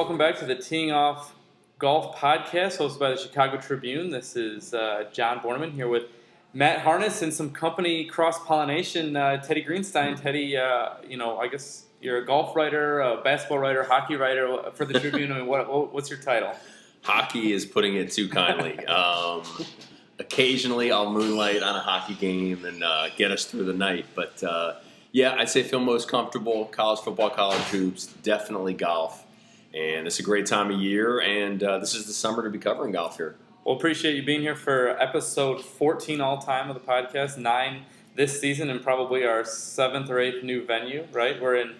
Welcome back to the Teeing Off Golf Podcast, hosted by the Chicago Tribune. This is John Borneman here with Matt Harness and some company cross-pollination, Teddy Greenstein. Teddy, I guess you're a golf writer, a basketball writer, hockey writer for the Tribune. I mean, what's your title? Hockey is putting it too kindly. Occasionally, I'll moonlight on a hockey game and get us through the night. But, I'd say feel most comfortable. College football, college hoops, definitely golf. And it's a great time of year, and this is the summer to be covering golf here. Well, appreciate you being here for episode 14 all-time of the podcast, 9 this season, and probably our 7th or 8th new venue, right? We're in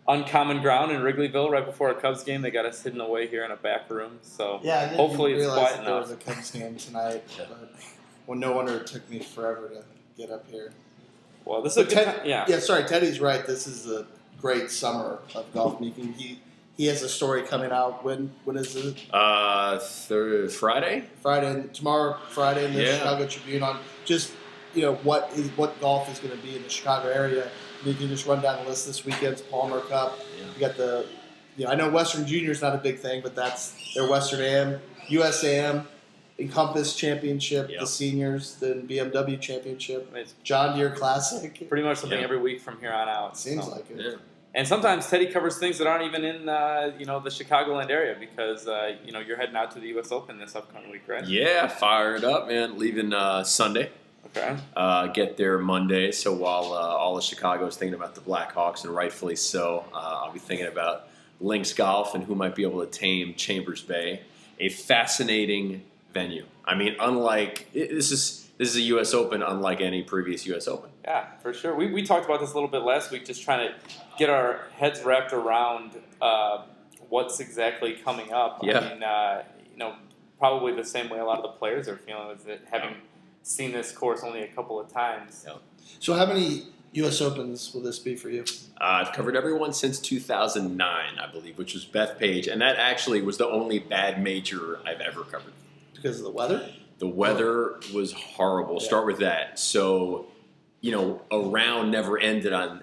uncommon ground in Wrigleyville right before a Cubs game. They got us hidden away here in a back room, so hopefully it's quiet enough. There was a Cubs game tonight, but no wonder it took me forever to get up here. Well, this is a good time. Yeah, sorry, Teddy's right. This is a great summer of golf making. He has a story coming out. When is it? Friday? Tomorrow, Friday in the Chicago Tribune on just what golf is going to be in the Chicago area. You can just run down the list this weekend's Palmer Cup. Yeah. You got the, I know Western Junior is not a big thing, but that's their Western AM, USAM, Encompass Championship, the seniors, then BMW Championship, John Deere Classic. Pretty much something every week from here on out. Seems like it. Yeah. And sometimes Teddy covers things that aren't even in, the Chicagoland area because, you're heading out to the U.S. Open this upcoming week, right? Yeah, fired up, man. Leaving Sunday. Okay. Get there Monday. So while all of Chicago is thinking about the Blackhawks, and rightfully so, I'll be thinking about links golf and who might be able to tame Chambers Bay. A fascinating venue. I mean, this is a U.S. Open unlike any previous U.S. Open. Yeah, for sure. We talked about this a little bit last week, just trying to get our heads wrapped around what's exactly coming up. Yeah. I mean, probably the same way a lot of the players are feeling is that having seen this course only a couple of times. Yeah. So how many U.S. Opens will this be for you? I've covered everyone since 2009, I believe, which was Bethpage, and that actually was the only bad major I've ever covered. Because of the weather? The weather was horrible. Yeah. Start with that. So, a round never ended on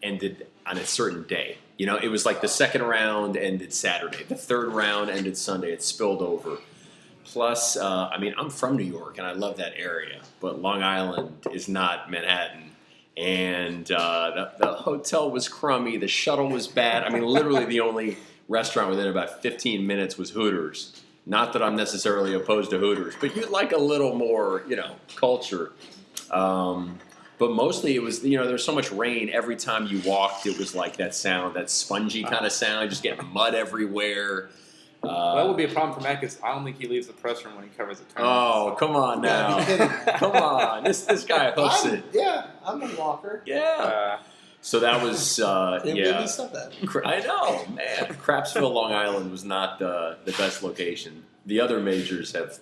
a certain day. It was like the second round ended Saturday. The third round ended Sunday. It spilled over. Plus, I'm from New York, and I love that area. But Long Island is not Manhattan. And the hotel was crummy. The shuttle was bad. I mean, literally the only restaurant within about 15 minutes was Hooters. Not that I'm necessarily opposed to Hooters, but you'd like a little more, culture. But mostly it was, there's so much rain. Every time you walked, it was like that sound, that spongy kind of sound. You just get mud everywhere. Well, that would be a problem for Matt because I don't think he leaves the press room when he covers a tournament. Oh, come on now. Come on. This guy hosts it. Yeah, I'm a walker. Yeah. So that was, I know, man. Crapsville, Long Island was not the best location. The other majors have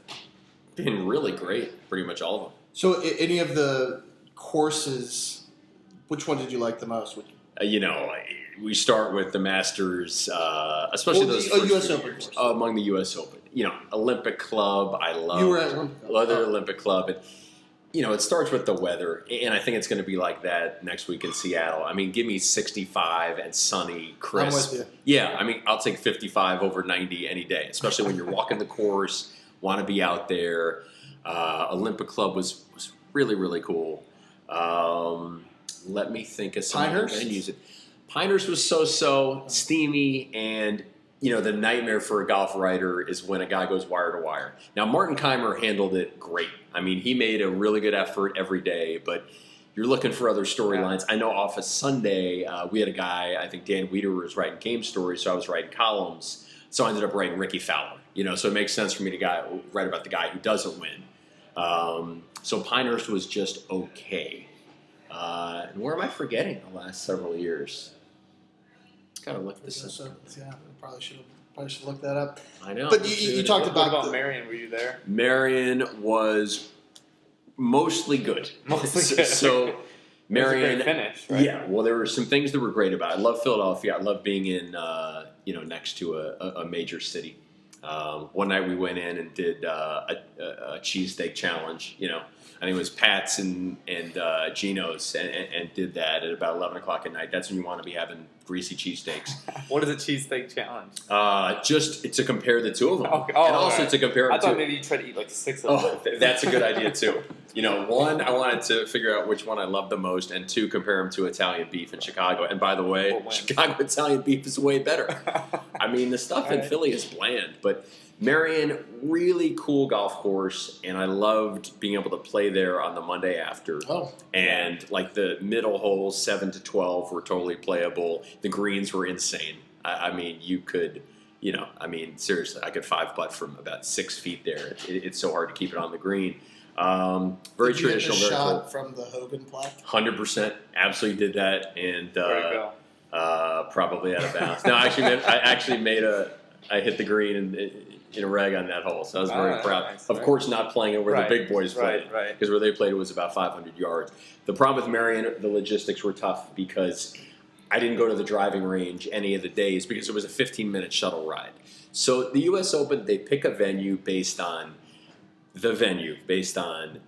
been really great, pretty much all of them. So any of the courses, which one did you like the most? We start with the Masters, especially those first U.S. few Open years, among the U.S. Open. Olympic Club, I love. You were at Olympic Club. Olympic Club. And, it starts with the weather, and I think it's going to be like that next week in Seattle. I mean, give me 65 and sunny, crisp. I'm with you. Yeah, I'll take 55 over 90 any day, especially when you're walking the course, want to be out there. Olympic Club was really, really cool. Let me think of some other venues. Pinehurst was so steamy, and the nightmare for a golf writer is when a guy goes wire to wire. Now, Martin Keimer handled it great. I mean, he made a really good effort every day, but you're looking for other storylines. I know off a Sunday, we had a guy, I think Dan Weider was writing game stories, so I was writing columns. So I ended up writing Ricky Fowler. So it makes sense for me to write about the guy who doesn't win. So Pinehurst was just okay. And where am I forgetting the last several years? Gotta look this up. Yeah, probably should look that up. I know. But you talked about Marion. Were you there? Marion was mostly good. Mostly good. So Marion, great finish, right? Yeah. Well, there were some things that were great about it. I love Philadelphia. I love being in, next to a major city. One night we went in and did a cheesesteak challenge. I think it was Pat's and Gino's, and did that at about 11 o'clock at night. That's when you want to be having greasy cheesesteaks. What is a cheesesteak challenge? Just to compare the two of them, Okay. and also to compare. I thought maybe you try to eat like 6 of them. That's a good idea too. One, I wanted to figure out which one I loved the most, and two, compare them to Italian beef in Chicago. And by the way, Chicago Italian beef is way better. I mean, the stuff in Philly is bland, but Marion, really cool golf course, and I loved being able to play there on the Monday after. And like the middle holes, 7 to 12, were totally playable. The greens were insane. I mean, you could, seriously, I could 5-putt from about 6 feet there. It's so hard to keep it on the green. Very traditional. Did you hit the very shot cool. from the Hogan plaque? 100%, absolutely did that, and probably out of bounds. No, I hit the green in a reg on that hole, so I was very proud. Nice, of course, not playing it where the big boys played, because where they played it was about 500 yards. The problem with Marion, the logistics were tough because I didn't go to the driving range any of the days because it was a 15-minute shuttle ride. So the U.S. Open, they pick a venue based on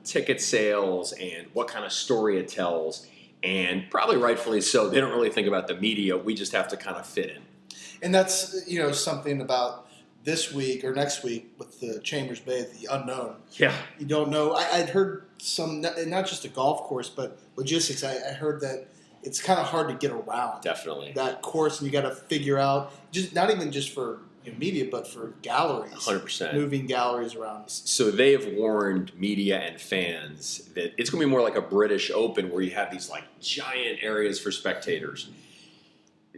ticket sales and what kind of story it tells, and probably rightfully so. They don't really think about the media. We just have to kind of fit in. And that's something about this week or next week with the Chambers Bay, the unknown. Yeah. You don't know. I'd heard some, not just a golf course, but logistics. I heard that it's kind of hard to get around. Definitely. That course, and you got to figure out, just not even just for media, but for galleries. 100%. Moving galleries around. So they have warned media and fans that it's going to be more like a British Open where you have these like giant areas for spectators.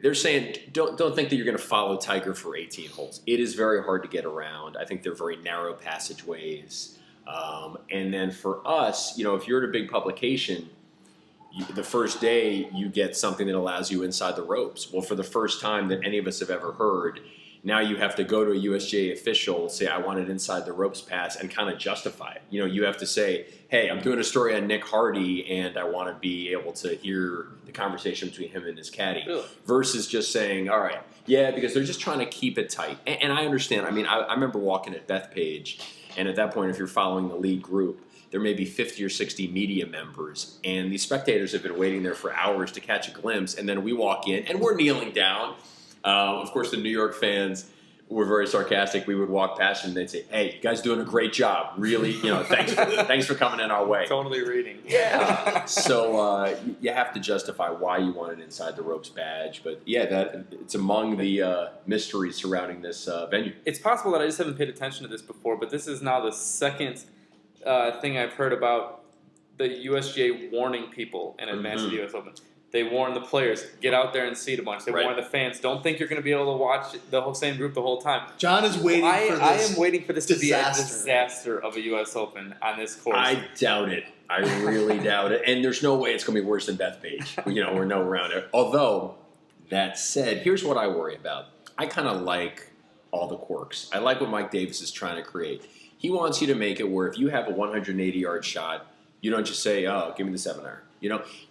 They're saying don't think that you're going to follow Tiger for 18 holes. It is very hard to get around. I think they're very narrow passageways. And then for us, if you're at a big publication, the first day you get something that allows you inside the ropes. Well, for the first time that any of us have ever heard, now you have to go to a USGA official, say, I want an inside the ropes pass, and kind of justify it. You have to say, hey, I'm doing a story on Nick Hardy, and I want to be able to hear the conversation between him and his caddy. Really? Versus just saying, all right, yeah, because they're just trying to keep it tight. And I understand. I mean, I remember walking at Bethpage, and at that point, if you're following the lead group, there may be 50 or 60 media members, and the spectators have been waiting there for hours to catch a glimpse, and then we walk in, and we're kneeling down. Of course, the New York fans were very sarcastic. We would walk past and they'd say, hey, you guys doing a great job. Really, thanks for coming in our way. Totally reading. Yeah. So you have to justify why you want an inside the ropes badge. But yeah, it's among the mysteries surrounding this venue. It's possible that I just haven't paid attention to this before, but this is now the second thing I've heard about the USGA warning people in advance of the US Open. They warn the players, get out there and seat a bunch. They warn the fans, don't think you're going to be able to watch the whole same group the whole time. John is waiting for this. I am waiting for this disaster. to be a disaster of a U.S. Open on this course. I doubt it. I really doubt it. And there's no way it's going to be worse than Bethpage. We're no around it. Although, that said, here's what I worry about. I kind of like all the quirks. I like what Mike Davis is trying to create. He wants you to make it where if you have a 180-yard shot, you don't just say, oh, give me the 7-iron.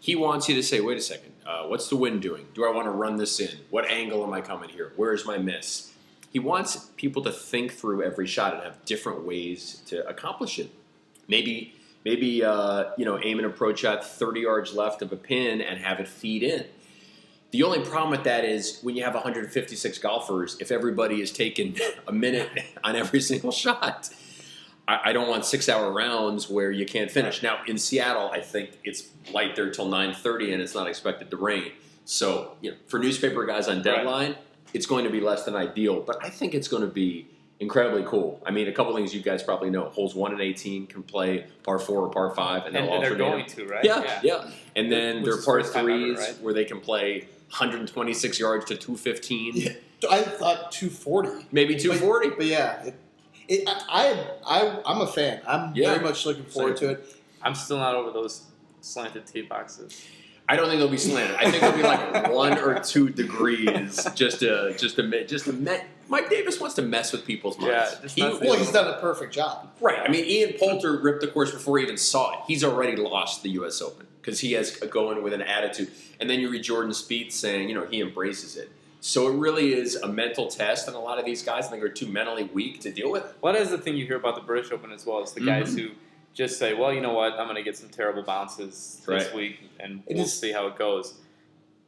He wants you to say, wait a second, what's the wind doing? Do I want to run this in? What angle am I coming here? Where is my miss? He wants people to think through every shot and have different ways to accomplish it. Maybe aim an approach shot 30 yards left of a pin and have it feed in. The only problem with that is when you have 156 golfers, if everybody is taking a minute on every single shot, I don't want 6-hour rounds where you can't finish. Now, in Seattle, I think it's light there till 9:30 and it's not expected to rain. So, for newspaper guys on deadline, it's going to be less than ideal. But I think it's going to be incredibly cool. I mean, a couple things you guys probably know. Holes 1 and 18 can play par 4 or par 5. And they're going to, right? Yeah. And then there are par 3s right? where they can play 126 yards to 215. Yeah. I thought 240. Maybe 240. But yeah, I'm a fan. I'm very much looking forward to it. I'm still not over those slanted tee boxes. I don't think they'll be slanted. I think they'll be like 1 or 2 degrees just to Mike Davis wants to mess with people's minds. Yeah, he's done a perfect job. Right. I mean, Ian Poulter ripped the course before he even saw it. He's already lost the U.S. Open because he has going with an attitude. And then you read Jordan Spieth saying, he embraces it. So it really is a mental test, and a lot of these guys, I think, are too mentally weak to deal with it. Well, that is the thing you hear about the British Open as well, is the guys who just say, well, you know what, I'm going to get some terrible bounces this week, and we'll see how it goes.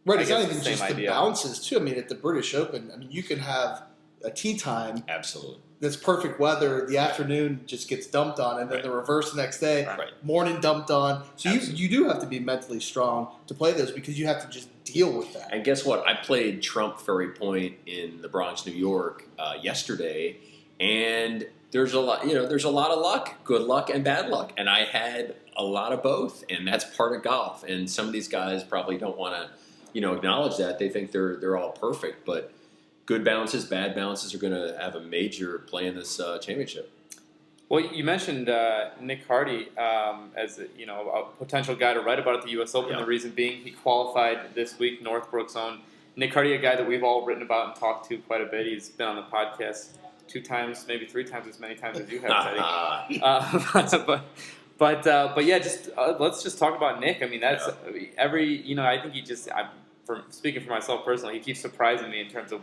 Right, it's not even just the bounces, too. I mean, at the British Open, I mean, you can have a tee time. Absolutely. That's perfect weather. The afternoon just gets dumped on, and then the reverse the next day. Morning dumped on. So you do have to be mentally strong to play those because you have to just deal with that. And guess what? I played Trump Ferry Point in the Bronx, New York yesterday, and there's a lot. There's a lot of luck, good luck and bad luck, and I had a lot of both, and that's part of golf. And some of these guys probably don't want to, acknowledge that. They think they're all perfect, but good bounces, bad bounces are going to have a major play in this championship. Well, you mentioned Nick Hardy as a potential guy to write about at the U.S. Open. The reason being he qualified this week, Northbrook's own. Nick Hardy, a guy that we've all written about and talked to quite a bit. He's been on the podcast 2 times, maybe 3 times as many times as you have, Teddy. But yeah, let's just talk about Nick. I mean, that's I think he just. Speaking for myself personally, he keeps surprising me in terms of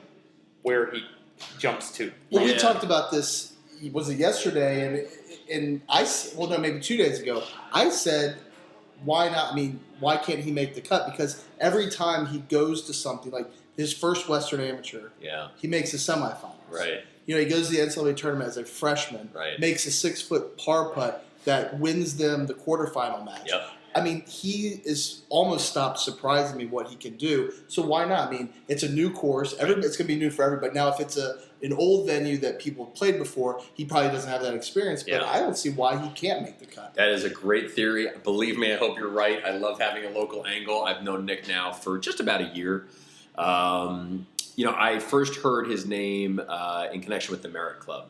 where he jumps to. Well, we talked about this. Was it yesterday? And maybe 2 days ago. I said, why not? I mean, why can't he make the cut? Because every time he goes to something like his first Western Amateur, he makes the semifinals. Right. He goes to the NCAA tournament as a freshman, makes a 6-foot par putt that wins them the quarterfinal match. Yep. I mean, he is almost stopped surprising me what he can do. So why not? I mean, it's a new course. It's going to be new for everybody. Now, if it's an old venue that people have played before, he probably doesn't have that experience. But I don't see why he can't make the cut. That is a great theory. Believe me, I hope you're right. I love having a local angle. I've known Nick now for just about a year. I first heard his name in connection with the Merit Club,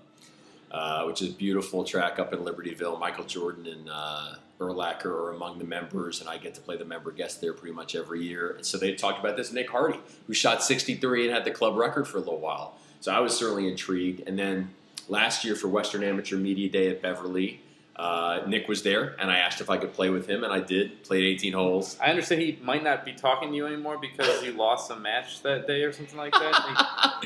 which is a beautiful track up in Libertyville. Michael Jordan and Urlacher are among the members, and I get to play the member guest there pretty much every year. And so they talked about this Nick Hardy, who shot 63 and had the club record for a little while. So I was certainly intrigued. And then last year for Western Amateur Media Day at Beverly, Nick was there, and I asked if I could play with him, and I did. Played 18 holes. I understand he might not be talking to you anymore because you lost a match that day or something like that.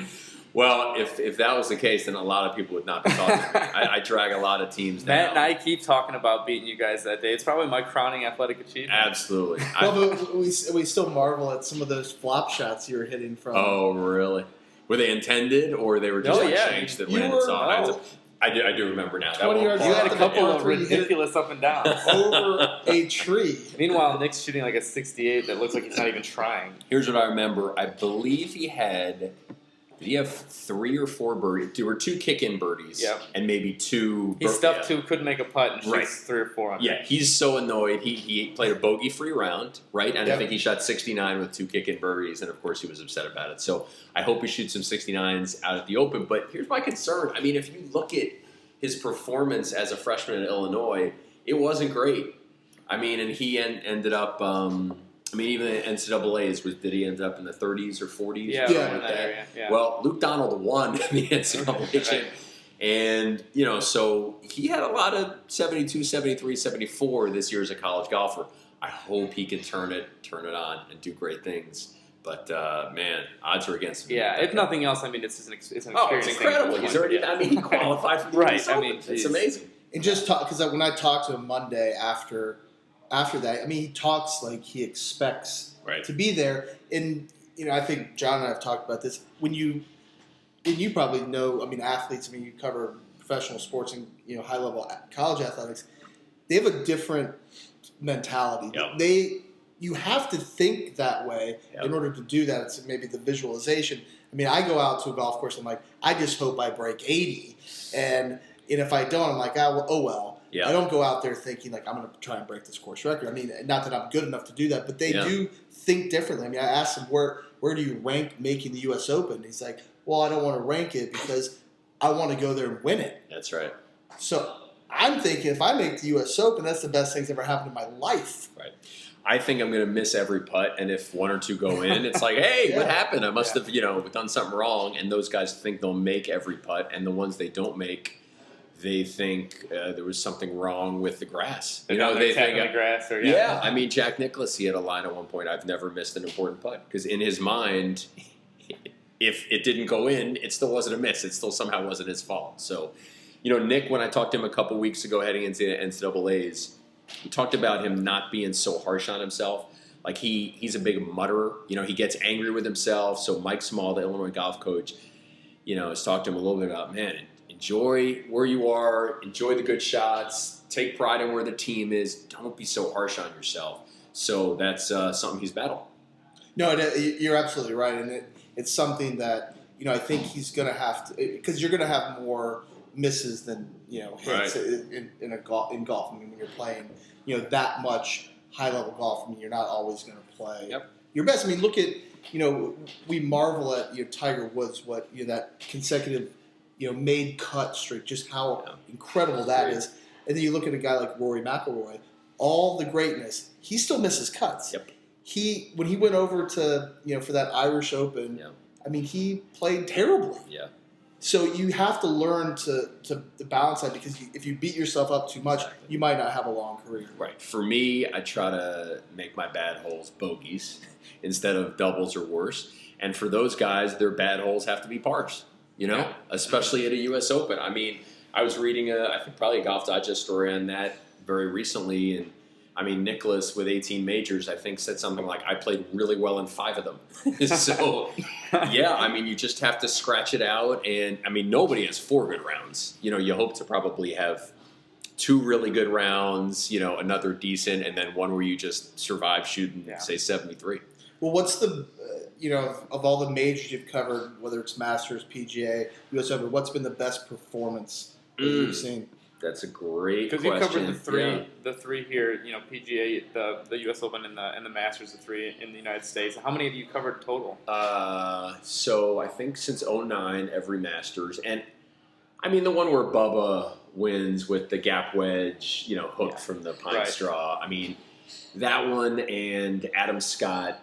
Well, if that was the case, then a lot of people would not be talking to me. I drag a lot of teams down. Matt and I keep talking about beating you guys that day. It's probably my crowning athletic achievement. Absolutely. But we still marvel at some of those flop shots you were hitting from. Oh, really? Were they intended, or they were just shanks that landed soft? I do remember now. 20 yards. You had a couple of ridiculous up and downs. Over a tree. Meanwhile, Nick's shooting like a 68 that looks like he's not even trying. Here's what I remember. I believe he had... Did he have 3 or 4 birdies? There were 2 kick-in birdies, and maybe 2. He stuffed 2, couldn't make a putt, and shoots 3 or 4 on. Yeah, he's so annoyed. He played a bogey-free round, right? And I think he shot 69 with 2 kick-in birdies, and of course he was upset about it. So I hope he shoots some 69s out at the Open. But here's my concern. I mean, if you look at his performance as a freshman at Illinois, it wasn't great. I mean, and he ended up. Even the NCAAs, did he end up in the 30s or 40s? Yeah, or something like that? Area, yeah. Well, Luke Donald won the NCAA and, so he had a lot of 72, 73, 74 this year as a college golfer. I hope he can turn it on and do great things. But, man, odds are against him. Yeah, if nothing else, I mean, it's an experience. Oh, it's incredible. He's already, he qualified for the US Open. It's amazing. And just because when I talked to him Monday after that, I mean, he talks like he expects to be there. And, I think John and I have talked about this. And you probably know, athletes, you cover professional sports and, high-level college athletics. They have a different mentality. Yep. You have to think that way in order to do that. It's maybe the visualization. I go out to a golf course, I'm like, I just hope I break 80. And if I don't, I'm like, oh well. Yeah. I don't go out there thinking like I'm going to try and break this course record. Not that I'm good enough to do that, but they do think differently. I asked him where do you rank making the U.S. Open? He's like, well, I don't want to rank it because I want to go there and win it. That's right. So I'm thinking if I make the U.S. Open, that's the best thing that's ever happened in my life. Right. I think I'm going to miss every putt, and if 1 or 2 go in, it's like, hey, what happened? I must have done something wrong. And those guys think they'll make every putt, and the ones they don't make. They think there was something wrong with the grass. They think the grass, or Jack Nicklaus, he had a line at one point. I've never missed an important putt because in his mind, if it didn't go in, it still wasn't a miss. It still somehow wasn't his fault. So, Nick, when I talked to him a couple weeks ago heading into the NCAAs, we talked about him not being so harsh on himself. Like he's a big mutterer. He gets angry with himself. So Mike Small, the Illinois golf coach, has talked to him a little bit about, man, enjoy where you are, enjoy the good shots, take pride in where the team is. Don't be so harsh on yourself. So that's something he's battled. No, you're absolutely right, and it's something that I think he's going to have to, because you're going to have more misses than hits right. in golf. I mean, when you're playing that much high level golf, I mean, you're not always going to play your best. I mean, look at we marvel at Tiger Woods, that consecutive made cut streak, just how incredible that is. And then you look at a guy like Rory McIlroy, all the greatness, he still misses cuts. Yep. When he went over to for that Irish Open, I mean, he played terribly. Yeah. So you have to learn to balance that, because if you beat yourself up too much, you might not have a long career. Right. For me, I try to make my bad holes bogeys instead of doubles or worse. And for those guys, their bad holes have to be pars. Especially at a U.S. Open. I mean, I was reading I think probably a Golf Digest story on that very recently, and I mean, Nicklaus with 18 majors, I think, said something like, I played really well in 5 of them. So, I mean, you just have to scratch it out. And, I mean, nobody has 4 good rounds. You hope to probably have 2 really good rounds, another decent, and then one where you just survive shooting, say, 73. Well, what's the, of all the majors you've covered, whether it's Masters, PGA, US Open, what's been the best performance that you've seen? That's a great question. Because you covered the three here, PGA, the U.S. Open, and the Masters, the 3 in the United States. How many have you covered total? So I think since 2009, every Masters. And, I mean, the one where Bubba wins with the gap wedge, hooked from the pine straw. I mean, that one, and Adam Scott,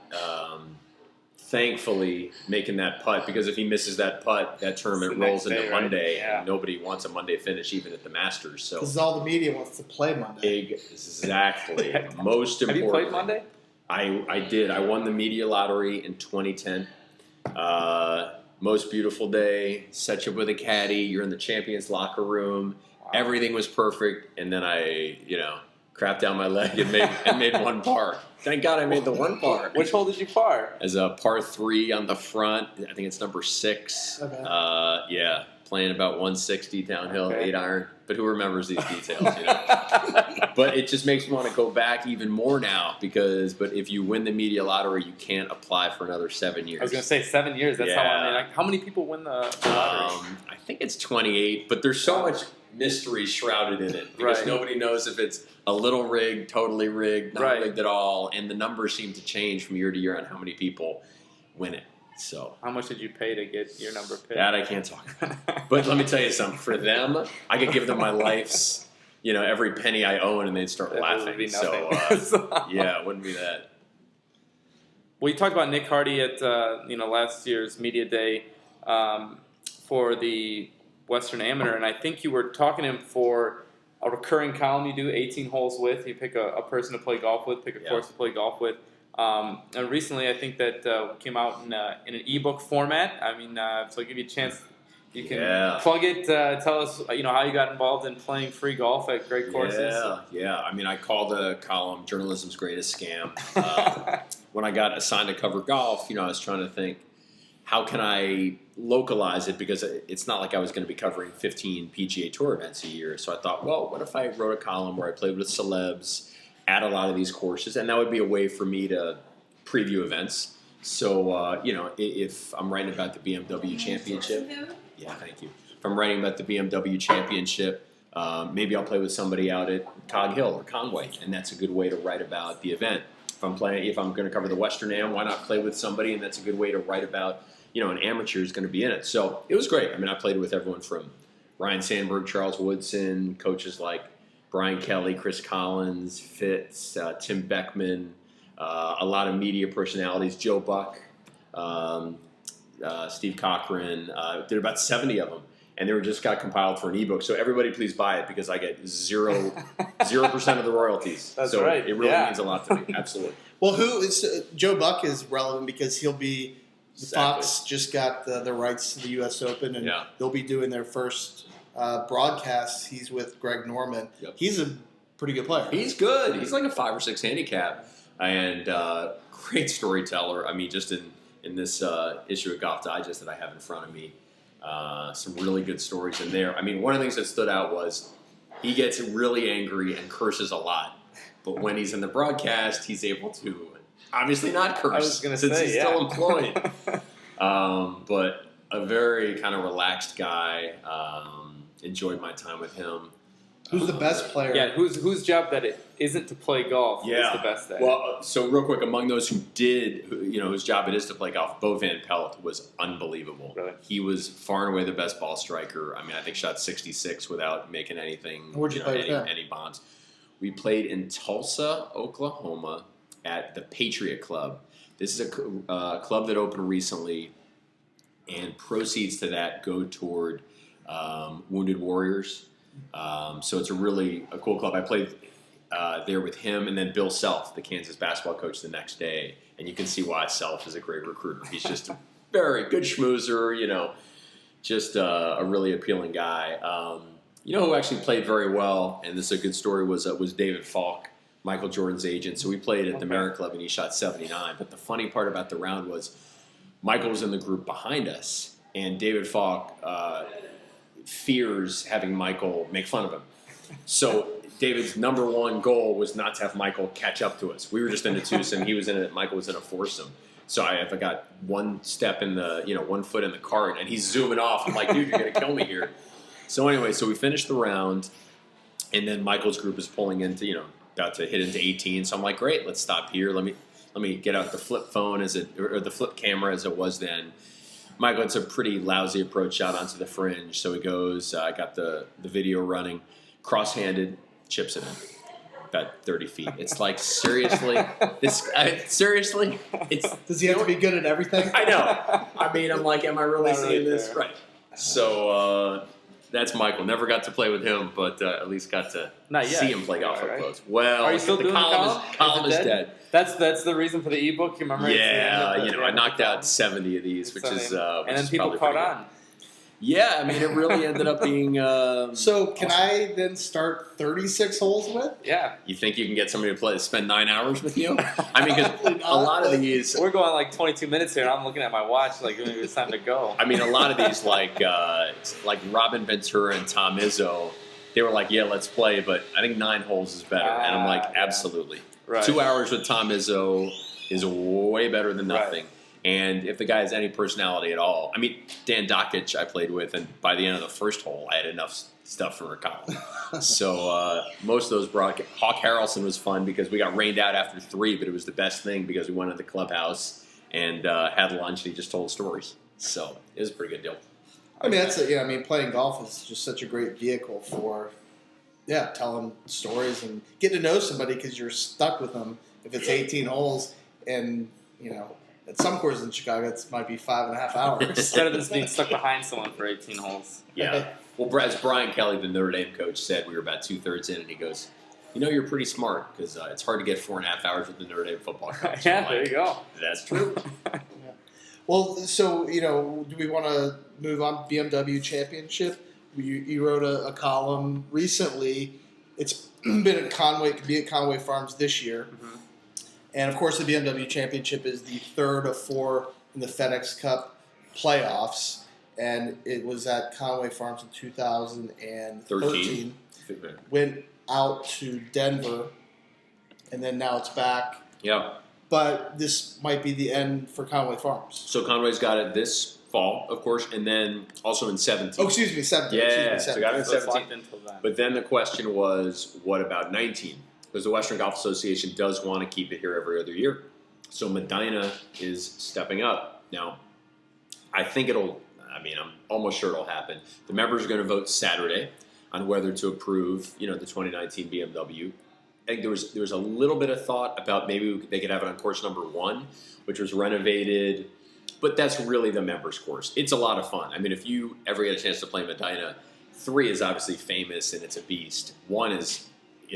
thankfully making that putt, because if he misses that putt, that tournament rolls into Monday, and nobody wants a Monday finish even at the Masters. So because all the media wants to play Monday. Exactly. Most important. Have you played Monday? I did. I won the media lottery in 2010. Most beautiful day. Set you up with a caddy. You're in the champions locker room. Wow. Everything was perfect, and then I, crapped down my leg and made one par. Thank God I made the one par. Which hole did you par? As a par 3 on the front. I think it's number 6. Okay. Playing about 160 downhill, 8 iron. But who remembers these details? But it just makes me want to go back even more now, but if you win the media lottery, you can't apply for another 7 years. I was going to say 7 years. That's how long. Like, how many people win the lottery? I think it's 28, but there's so much mystery shrouded in it, because nobody knows if it's a little rigged, totally rigged, not rigged at all, and the numbers seem to change from year to year on how many people win it. So, how much did you pay to get your number picked? That I can't talk about. But let me tell you something. For them, I could give them my life's, every penny I own, and they'd start laughing. Would be so, it wouldn't be that. Well, you talked about Nick Hardy at last year's media day for the Western Amateur, and I think you were talking to him for a recurring column you do, 18 holes with. You pick a person to play golf with, pick a course to play golf with. And recently, I think that came out in an ebook format. I mean, so I'll give you a chance. You can plug it. Tell us, how you got involved in playing free golf at great courses. Yeah. I mean, I call the column "Journalism's Greatest Scam." When I got assigned to cover golf, I was trying to think, how can I localize it? Because it's not like I was going to be covering 15 PGA Tour events a year. So I thought, well, what if I wrote a column where I played with celebs at a lot of these courses, and that would be a way for me to preview events. So, if I'm writing about the BMW Championship, thank you. If I'm writing about the BMW Championship, maybe I'll play with somebody out at Cog Hill or Conway, and that's a good way to write about the event. If I'm going to cover the Western Am, why not play with somebody, and that's a good way to write about, an amateur is going to be in it. So it was great. I mean, I played with everyone from Ryan Sandberg, Charles Woodson, coaches like Brian Kelly, Chris Collins, Fitz, Tim Beckman, a lot of media personalities, Joe Buck, Steve Cochran, did about 70 of them. And they were just got compiled for an ebook. So everybody please buy it, because I get 0% of the royalties. That's so right. It really means a lot to me. Absolutely. Well, Joe Buck is relevant because he'll be Fox just got the rights to the U.S. Open, and they'll be doing their first broadcast. He's with Greg Norman. Yep. He's a pretty good player. He's good. He's like a 5 or 6 handicap, and great storyteller. I mean, just in this issue of Golf Digest that I have in front of me, some really good stories in there. I mean, one of the things that stood out was he gets really angry and curses a lot, but when he's in the broadcast, he's able to obviously not curse since he's still employed. But a very kind of relaxed guy. Enjoyed my time with him. Who's the best player? Yeah, whose job that it isn't to play golf is the best at? Well, so real quick, among those who did, whose job it is to play golf, Bo Van Pelt was unbelievable. Really? He was far and away the best ball striker. I mean, I think shot 66 without making anything. Where'd you play with him? Any bonds. We played in Tulsa, Oklahoma, at the Patriot Club. This is a club that opened recently, and proceeds to that go toward Wounded Warriors. So it's a cool club. I played there with him and then Bill Self, the Kansas basketball coach, the next day. And you can see why Self is a great recruiter. He's just a very good schmoozer, just a really appealing guy. Who actually played very well, and this is a good story, was David Falk, Michael Jordan's agent. So we played at the Merritt Club, and he shot 79. But the funny part about the round was Michael was in the group behind us, and David Falk fears having Michael make fun of him. So David's number one goal was not to have Michael catch up to us. We were just in a twosome. He was in it. Michael was in a foursome. So I got one step in the, 1 foot in the cart, and he's zooming off. I'm like, dude, you're going to kill me here. So anyway, so we finished the round, and then Michael's group is pulling into, about to hit into 18. So I'm like, great, let's stop here. Let me get out the flip phone or the flip camera as it was then. Michael, it's a pretty lousy approach shot onto the fringe. So he goes, I got the video running, cross-handed, chips it in. About 30 feet. It's like, seriously? Seriously? Does he have to be good at everything? I know. I mean, I'm like, am I really seeing this? Right. So that's Michael. Never got to play with him, but at least got to see him play golf up close. Well, are you still doing the column? Column is dead. That's the reason for the ebook. You remember? Yeah, I knocked out 70 of these, which is and then people caught on. Yeah, I mean, it really ended up being. So can I then start 36 holes with? Yeah. You think you can get somebody to spend 9 hours with you? I mean, because a lot of these. We're going like 22 minutes here, and I'm looking at my watch like it's time to go. I mean, a lot of these like Robin Ventura and Tom Izzo, they were like, yeah, let's play, but I think 9 holes is better. And I'm like, absolutely. Right. 2 hours with Tom Izzo is way better than nothing. Right. And if the guy has any personality at all, I mean, Dan Dockich I played with, and by the end of the first hole, I had enough stuff for a column. So most of those broadcasts, Hawk Harrelson was fun because we got rained out after 3, but it was the best thing because we went to the clubhouse and had lunch, and he just told stories. So it was a pretty good deal. I mean, playing golf is just such a great vehicle for, telling stories and getting to know somebody because you're stuck with them if it's 18 holes and, at some courses in Chicago, it might be 5.5 hours. Instead of just being stuck behind someone for 18 holes. Yeah. Well, as Brian Kelly, the Notre Dame coach, said, we were about 2/3 in, and he goes, you're pretty smart because it's hard to get 4.5 hours with the Notre Dame football coach. Yeah, there you go. That's true. Yeah. Well, so, do we want to move on? BMW Championship. You wrote a column recently. It's been at Conway Farms this year. Mm-hmm. And, of course, the BMW Championship is the third of 4 in the FedEx Cup playoffs. And it was at Conway Farms in 2013. Went out to Denver, and then now it's back. Yeah. But this might be the end for Conway Farms. So Conway's got it this fall, of course, and then also in 17. Oh, excuse me, 17. Yeah, so got it in 17. But then the question was, what about 19? Because the Western Golf Association does want to keep it here every other year. So Medina is stepping up. Now, I'm almost sure it'll happen. The members are going to vote Saturday on whether to approve, the 2019 BMW. I think there was a little bit of thought about maybe they could have it on course number 1, which was renovated. But that's really the members' course. It's a lot of fun. I mean, if you ever get a chance to play Medina, 3 is obviously famous and it's a beast. 1 is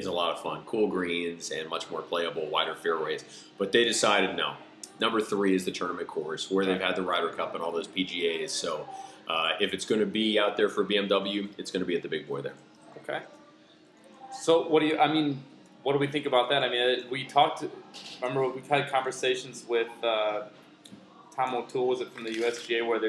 a lot of fun. Cool greens and much more playable, wider fairways. But they decided, no, Number 3 is the tournament course where they've had the Ryder Cup and all those PGAs. So if it's going to be out there for BMW, it's going to be at the Big Boy there. Okay. So what do we think about that? I mean, remember we've had conversations with Tom O'Toole, was it from the USGA, where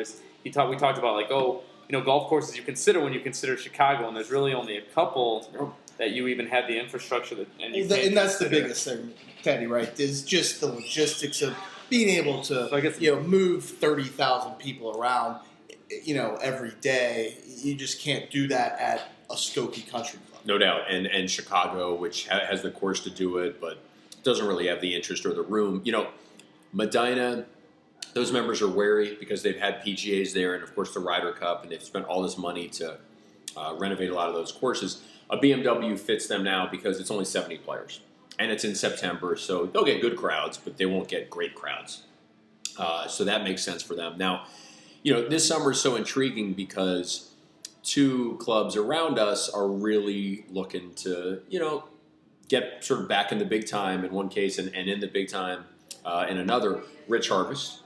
we talked about like, golf courses you consider when you consider Chicago, and there's really only a couple that you even have the infrastructure and that's the biggest thing, Teddy, right? Is just the logistics of being able to move 30,000 people around, every day. You just can't do that at a Skokie Country Club. No doubt, and Chicago, which has the course to do it, but doesn't really have the interest or the room. Medina, those members are wary because they've had PGAs there, and of course the Ryder Cup, and they've spent all this money to renovate a lot of those courses. A BMW fits them now because it's only 70 players, and it's in September, so they'll get good crowds, but they won't get great crowds. So that makes sense for them. Now, this summer is so intriguing because 2 clubs around us are really looking to, get sort of back in the big time in one case and in the big time in another. Rich Harvest,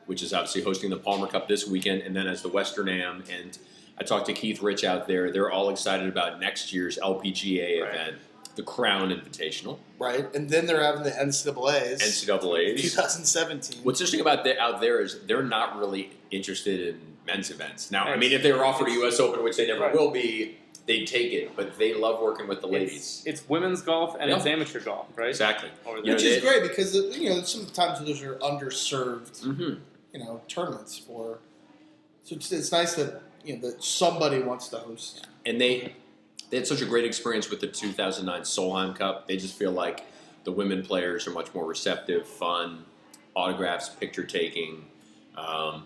which is obviously hosting the Palmer Cup this weekend, and then as the Western Am. And I talked to Keith Rich out there. They're all excited about next year's LPGA event, the Crown Invitational. Right, and then they're having the NCAAs. 2017. What's interesting about out there is they're not really interested in men's events. Now, if they were offered a U.S. Open, which they never will be, they'd take it, but they love working with the ladies. It's women's golf and it's amateur golf, right? Exactly. Which is great because sometimes those are underserved, tournaments for. So it's nice that that somebody wants to host. And they had such a great experience with the 2009 Solheim Cup. They just feel like the women players are much more receptive, fun, autographs, picture taking,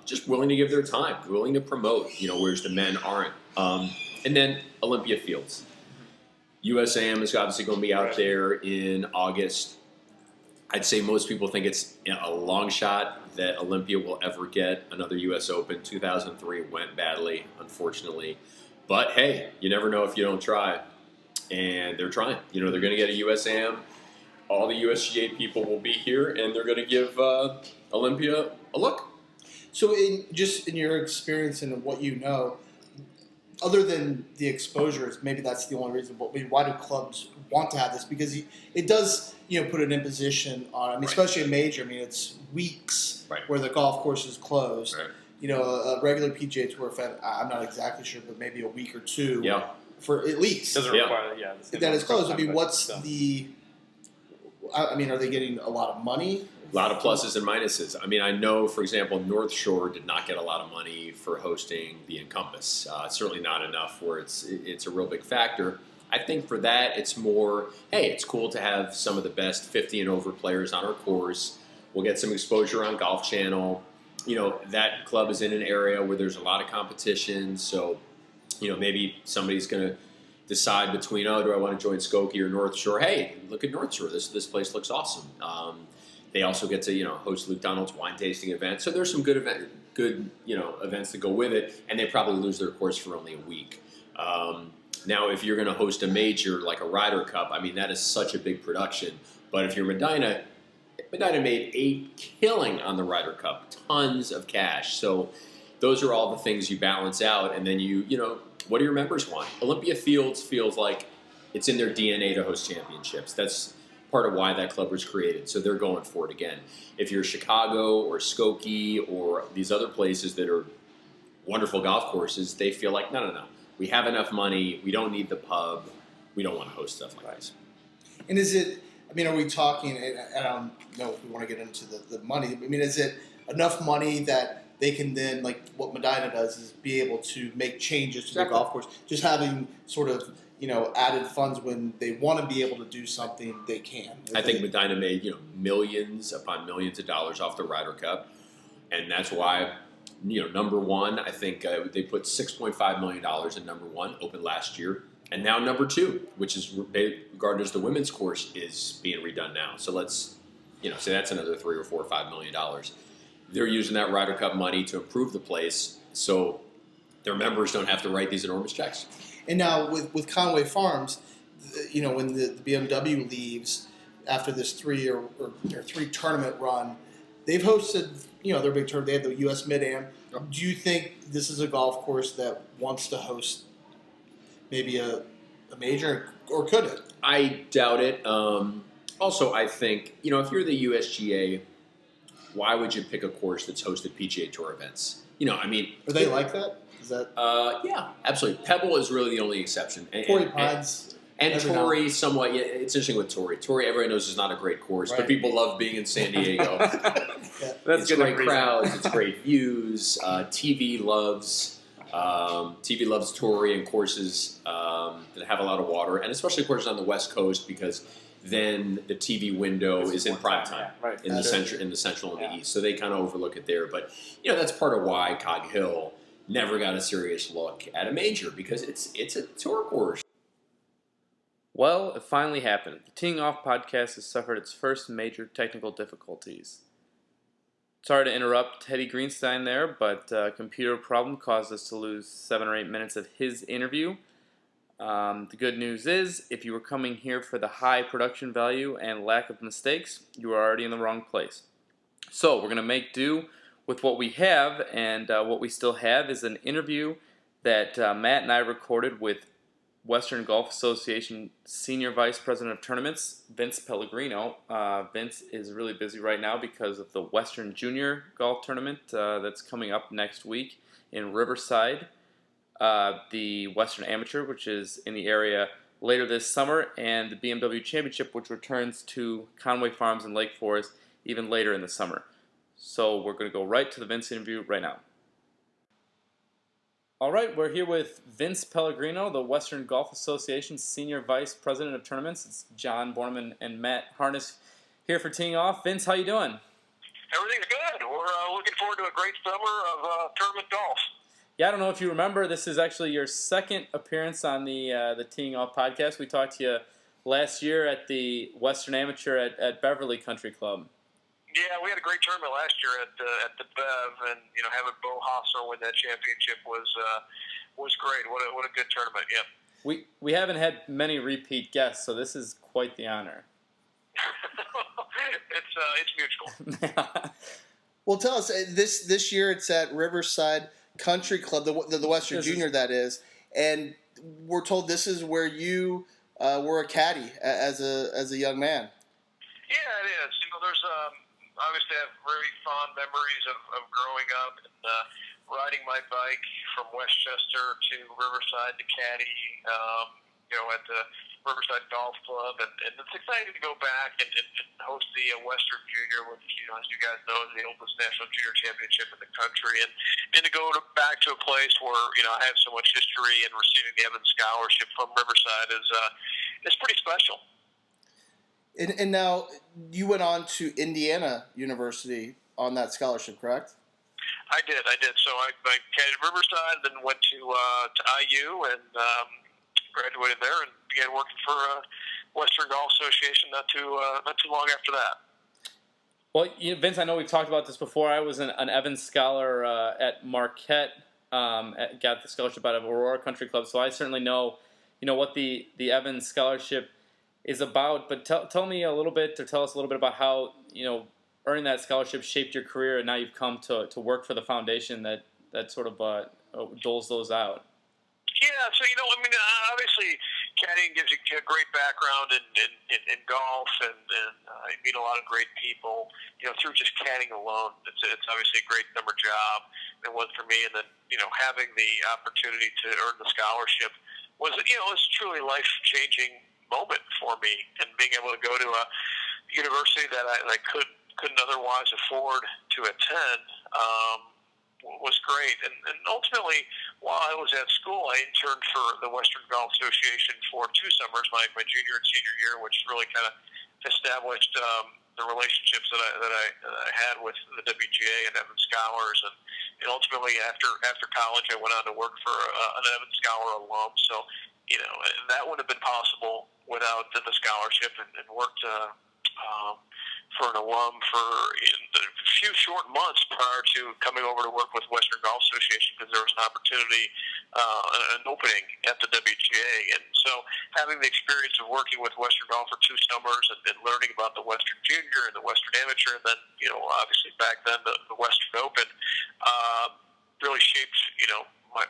just willing to give their time, willing to promote. Whereas the men aren't. And then Olympia Fields. USAM is obviously going to be out there in August. I'd say most people think it's a long shot that Olympia will ever get another U.S. Open. 2003 went badly, unfortunately. But, hey, you never know if you don't try. And they're trying. They're going to get a USAM. All the USGA people will be here, and they're going to give Olympia a look. So in your experience and what other than the exposures, maybe that's the only reason. But why do clubs want to have this? Because it does, put an imposition on. Especially a major. It's weeks where the golf course is closed. Right. A regular PGA Tour event, I'm not exactly sure, but maybe a week or 2 for at least. Doesn't require, that is closed. What's the? Are they getting a lot of money? A lot of pluses and minuses. I know, for example, North Shore did not get a lot of money for hosting the Encompass. Certainly not enough where it's a real big factor. I think for that, it's more, hey, it's cool to have some of the best 50 and over players on our course. We'll get some exposure on Golf Channel. That club is in an area where there's a lot of competition. So, maybe somebody's going to decide between, do I want to join Skokie or North Shore? Hey, look at North Shore. This place looks awesome. They also get to host Luke Donald's wine tasting event. So there's some good events that go with it, and they probably lose their course for only a week. Now, if you're going to host a major like a Ryder Cup, that is such a big production. But if you're Medina made a killing on the Ryder Cup, tons of cash. So those are all the things you balance out, and then what do your members want? Olympia Fields feels like it's in their DNA to host championships. That's part of why that club was created. So they're going for it again. If you're Chicago or Skokie or these other places that are wonderful golf courses, they feel like, no. We have enough money. We don't need the pub. We don't want to host stuff like this. And is it, are we talking, and I don't know if we want to get into the money, is it enough money that they can then, like what Medina does, is be able to make changes to the golf course? Just having sort of added funds when they want to be able to do something, they can. I think Medina made, millions upon millions of dollars off the Ryder Cup. And that's why, number one, I think they put $6.5 million in number one, opened last year. And now number two, which is regarded as the women's course, is being redone now. So let's, say that's another $3 or $4 or $5 million. They're using that Ryder Cup money to improve the place so their members don't have to write these enormous checks. And now with Conway Farms, when the BMW leaves after this 3 tournament run, they've hosted, their big tournament. They had the U.S. Mid-Am. Yep. Do you think this is a golf course that wants to host maybe a major, or could it? I doubt it. Also, I think, if you're the USGA, why would you pick a course that's hosted PGA Tour events? Are they like that? Is that? Yeah, absolutely. Pebble is really the only exception. Torrey Pines. And Torrey, somewhat. Yeah, it's interesting with Torrey. Torrey, everybody knows is not a great course, right. but people love being in San Diego. That's it's great crowds. It's great views. TV loves Torrey and courses that have a lot of water, and especially courses on the West Coast, because then the TV window is in prime time, right. in the central and the east, so they kind of overlook it there. But that's part of why Cog Hill never got a serious look at a major, because it's a tour course. Well, it finally happened. The Teeing Off podcast has suffered its first major technical difficulties. Sorry to interrupt Teddy Greenstein there, but a computer problem caused us to lose 7 or 8 minutes of his interview. The good news is, if you were coming here for the high production value and lack of mistakes, you were already in the wrong place. So we're going to make do with what we have, and what we still have is an interview that Matt and I recorded with Western Golf Association Senior Vice President of Tournaments, Vince Pellegrino. Vince is really busy right now because of the Western Junior Golf Tournament that's coming up next week in Riverside. The Western Amateur, which is in the area later this summer, and the BMW Championship, which returns to Conway Farms in Lake Forest even later in the summer. So we're going to go right to the Vince interview right now. All right, we're here with Vince Pellegrino, the Western Golf Association Senior Vice President of Tournaments. It's John Borneman and Matt Harness here for Teeing Off. Vince, how you doing? Everything's good. We're looking forward to a great summer of tournament golf. Yeah, I don't know if you remember, this is actually your second appearance on the Teeing Off podcast. We talked to you last year at the Western Amateur at Beverly Country Club. Yeah, we had a great tournament last year at the Bev, and having Bo Hosser win that championship was great. What a good tournament. Yeah. We haven't had many repeat guests, so this is quite the honor. It's mutual. Well, tell us, this year it's at Riverside Country Club, the Western Junior, that is, and we're told this is where you were a caddy as a young man. Yeah, it is. There's obviously I have very fond memories of growing up and riding my bike from Westchester to Riverside to caddy, at the Riverside Golf Club, and it's exciting to go back and host the Western Junior, which, as you guys know, is the oldest national junior championship in the country, and to go back to a place where I have so much history, and receiving the Evans Scholarship from Riverside is pretty special. And now you went on to Indiana University on that scholarship, correct? I did. So I caddied Riverside, then went to IU and graduated there, and began working for Western Golf Association not too long after that. Well, Vince, I know we've talked about this before. I was an Evans Scholar at Marquette. Got the scholarship out of Aurora Country Club, so I certainly know what the Evans Scholarship is about. But tell me a little bit, or tell us a little bit about how earning that scholarship shaped your career, and now you've come to work for the foundation that sort of doles those out. Yeah, so obviously, caddying gives you a great background in golf, and you meet a lot of great people. Through just caddying alone, it's obviously a great summer job. It was for me, and then having the opportunity to earn the scholarship was truly a life-changing moment for me, and being able to go to a university that I couldn't otherwise afford to attend was great. And ultimately, while I was at school, I interned for the Western Golf Association for 2 summers, my junior and senior year, which really kind of established the relationships that I had with the WGA and Evans Scholars, and ultimately after college, I went on to work for an Evans Scholar alum. So that wouldn't have been possible without the scholarship, and worked for an alum for a few short months prior to coming over to work with Western Golf Association because there was an opportunity, an opening at the WGA. And so having the experience of working with Western Golf for 2 summers and learning about the Western Junior and the Western Amateur, and then, obviously back then the Western Open, really shaped,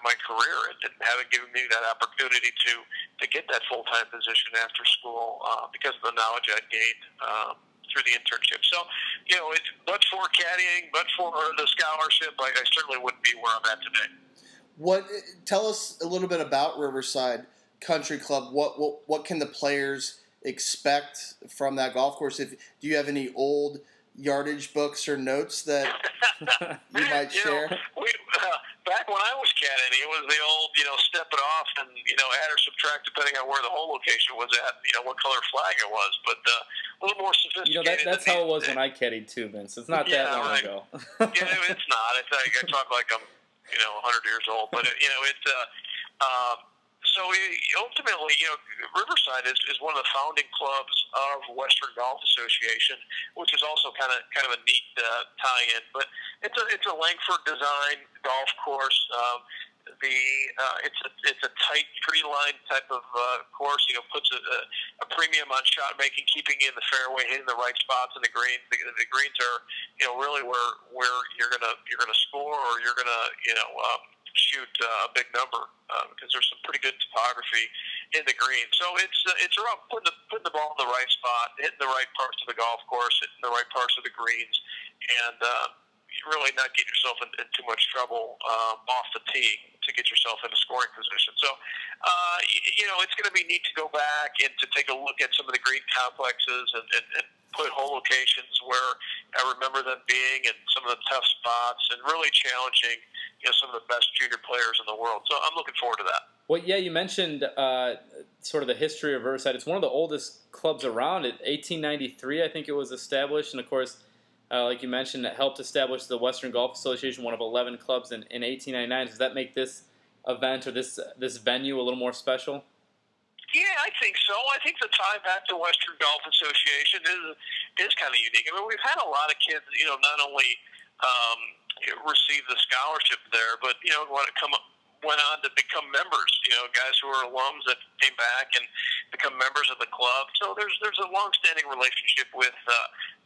my career, and having given me that opportunity to get that full-time position after school because of the knowledge I'd gained through the internship. So, but for caddying, but for the scholarship, I certainly wouldn't be where I'm at today. Tell us a little bit about Riverside Country Club. What can the players expect from that golf course? Do you have any old yardage books or notes that you might share? Back when I was caddying, it was the old, step it off and, add or subtract depending on where the hole location was at, what color flag it was. But a little more sophisticated. That's how it was when I caddied too, Vince. It's not that long ago. Yeah, it's not. I talk like I'm, 100 years old. But, so ultimately, Riverside is one of the founding clubs of Western Golf Association, which is also kind of a neat tie-in. But it's a Langford design golf course. It's a tight tree line type of course. Puts a premium on shot making, keeping you in the fairway, hitting the right spots in the greens. The greens are really where you're gonna score or you're gonna shoot a big number because there's some pretty good topography in the green. So it's around putting the ball in the right spot, hitting the right parts of the golf course, hitting the right parts of the greens, and really not get yourself in too much trouble off the tee to get yourself in a scoring position. So, it's going to be neat to go back and to take a look at some of the green complexes and put hole locations where I remember them being and some of the tough spots and really challenging, some of the best junior players in the world. So I'm looking forward to that. Well, yeah, you mentioned sort of the history of Riverside. It's one of the oldest clubs around. 1893, I think it was established, and of course, like you mentioned, it helped establish the Western Golf Association, one of 11 clubs in 1899. Does that make this event or this venue a little more special? Yeah, I think so. I think the tie back to Western Golf Association is kind of unique. I mean, we've had a lot of kids, not only receive the scholarship there, but went on to become members. Guys who are alums that came back and become members of the club. So there's a long-standing relationship with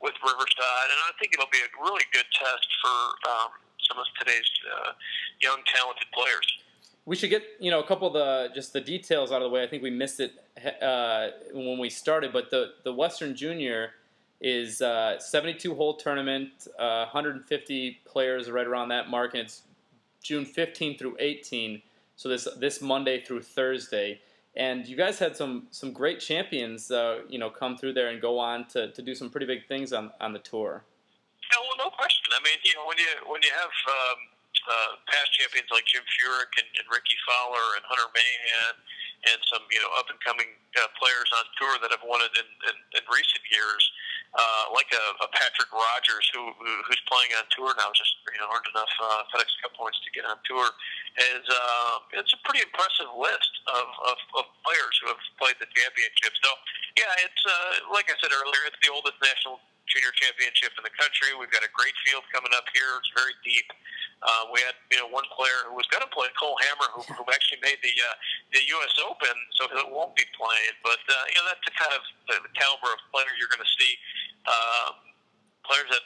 Riverside, and I think it'll be a really good test for some of today's young, talented players. We should get a couple of the details out of the way. I think we missed it when we started, but the Western Junior is 72-hole tournament, 150 players right around that mark, and it's June 15 through 18. So this Monday through Thursday, and you guys had some great champions, come through there and go on to do some pretty big things on the tour. Yeah, well, no question. I mean, when you have past champions like Jim Furyk and Ricky Fowler and Hunter Mahan and some up and coming players on tour that have won it in recent years, like a Patrick Rogers who's playing on tour now, just earned enough FedEx Cup points to get on tour. It's a pretty impressive list of players who have played the championship. So yeah, it's like I said earlier, it's the oldest national junior championship in the country. We've got a great field coming up here. It's very deep. We had one player who was going to play, Cole Hammer, who actually made the U.S. Open, so he won't be playing. But that's the kind of the caliber of player you're going to see. Players that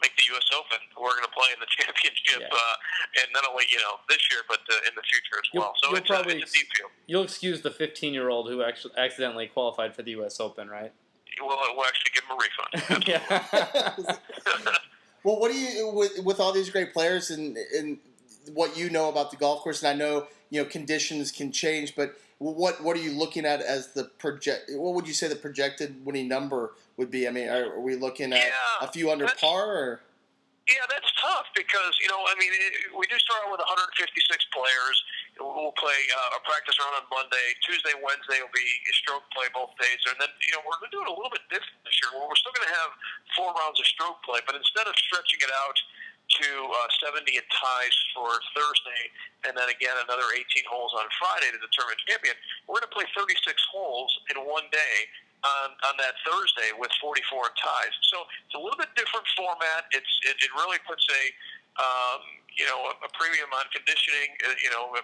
make the U.S. Open who are going to play in the championship, and not only this year, but in the future as well. So it's a deep field. You'll excuse the 15-year-old who actually accidentally qualified for the U.S. Open, right? We'll actually give him a refund. Yeah. Well, what do you with all these great players and what you know about the golf course? And I know conditions can change, but what are you looking at as the project? What would you say the projected winning number would be? I mean, are we looking at a few under par? Or? Yeah, that's tough because we do start out with 156 players. We'll play a practice round on Monday. Tuesday, Wednesday will be stroke play both days. And then, we're going to do it a little bit different this year. Well, we're still going to have 4 rounds of stroke play, but instead of stretching it out to 70 and ties for Thursday, and then again another 18 holes on Friday to determine champion, we're going to play 36 holes in one day on that Thursday with 44 ties. So it's a little bit different format. It really puts a premium on conditioning.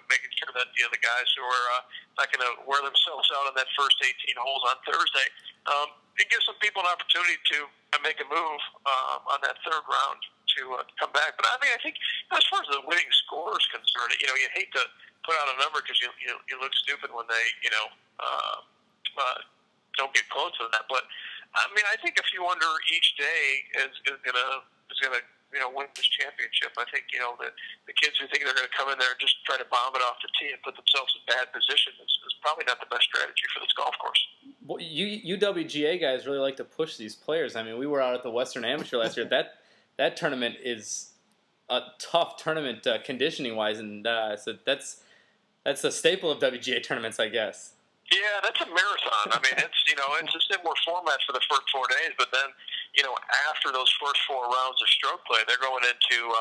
Making sure that the guys who are not going to wear themselves out on that first 18 holes on Thursday. It gives some people an opportunity to make a move on that third round to come back. But I think as far as the winning score is concerned, you hate to put out a number because you look stupid when they don't get close to that. But I think a few under each day is gonna win this championship. I think the kids who think they're going to come in there and just try to bomb it off the tee and put themselves in bad position is probably not the best strategy for this golf course. Well, UWGA guys really like to push these players. We were out at the Western Amateur last year. That tournament is a tough tournament conditioning wise, and so that's a staple of WGA tournaments, I guess. Yeah, that's a marathon. It's a similar format for the first 4 days, but then, after those first 4 rounds of stroke play, they're going into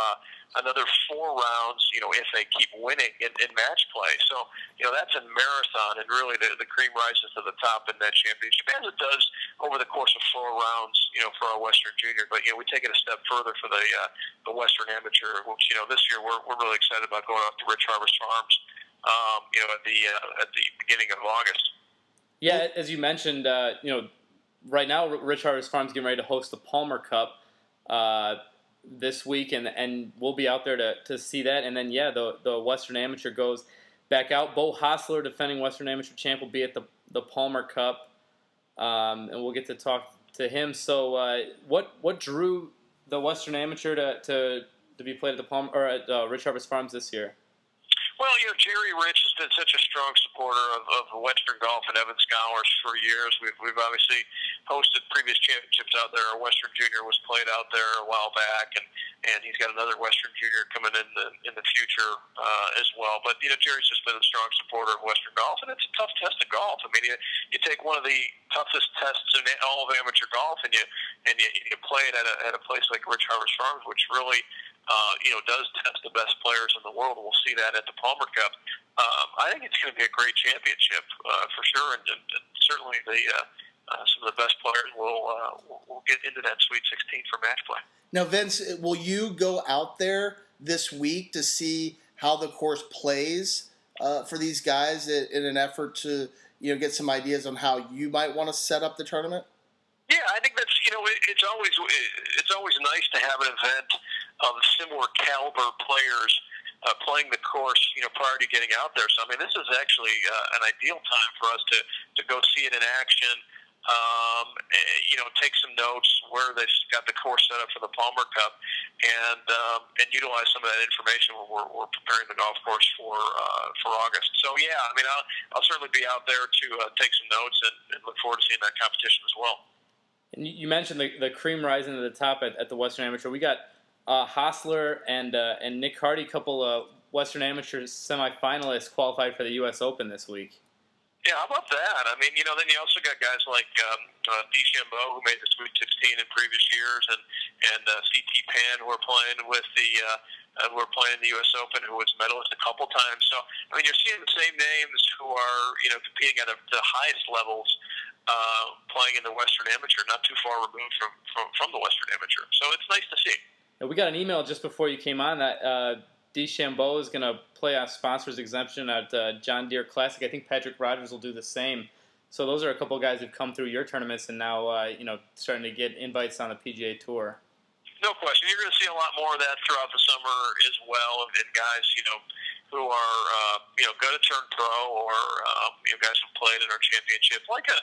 another 4 rounds, if they keep winning in match play. So, that's a marathon, and really the cream rises to the top in that championship, as it does over the course of 4 rounds, for our Western Junior. But, we take it a step further for the Western Amateur, which, this year we're really excited about going up to Rich Harvest Farms. At the beginning of August. Yeah, as you mentioned, right now Rich Harvest Farms getting ready to host the Palmer Cup this week, and we'll be out there to see that. And then the Western Amateur goes back out. Bo Hostler, defending Western Amateur champ, will be at the Palmer Cup, and we'll get to talk to him. So, what drew the Western Amateur to be played at the Palmer or at Rich Harvest Farms this year? Well, Jerry Rich has been such a strong supporter of Western golf and Evan Scholars for years. We've obviously hosted previous championships out there. Our Western Junior was played out there a while back, and he's got another Western Junior coming in the future as well. But Jerry's just been a strong supporter of Western golf, and it's a tough test of golf. You take one of the toughest tests in all of amateur golf, and you play it at a place like Rich Harvest Farms, which really does test the best players in the world. We'll see that at the Palmer Cup. I think it's going to be a great championship for sure, and certainly some of the best players will get into that Sweet 16 for match play. Now, Vince, will you go out there this week to see how the course plays for these guys in an effort to get some ideas on how you might want to set up the tournament? Yeah, I think that's it's always nice to have an event of similar caliber players playing the course, prior to getting out there. So, this is actually an ideal time for us to go see it in action. Take some notes where they've got the course set up for the Palmer Cup, and utilize some of that information when we're preparing the golf course for August. So yeah, I'll certainly be out there to take some notes and look forward to seeing that competition as well. And you mentioned the cream rising to the top at the Western Amateur. We got Hostler and Nick Hardy, couple of Western Amateur semifinalists, qualified for the U.S. Open this week. Yeah, how about that? Then you also got guys like DeChambeau, who made the Sweet 16 in previous years, and C.T. Pan, who are playing with the U.S. Open, who was medalist a couple times. So you're seeing the same names who are competing at the highest levels, playing in the Western Amateur, not too far removed from the Western Amateur. So it's nice to see. Now, we got an email just before you came on that DeChambeau is going to play on sponsors exemption at John Deere Classic. I think Patrick Rogers will do the same. So those are a couple of guys who've come through your tournaments and now starting to get invites on the PGA Tour. No question. You're going to see a lot more of that throughout the summer as well, and guys who are going to turn pro, or guys who played in our championship, like a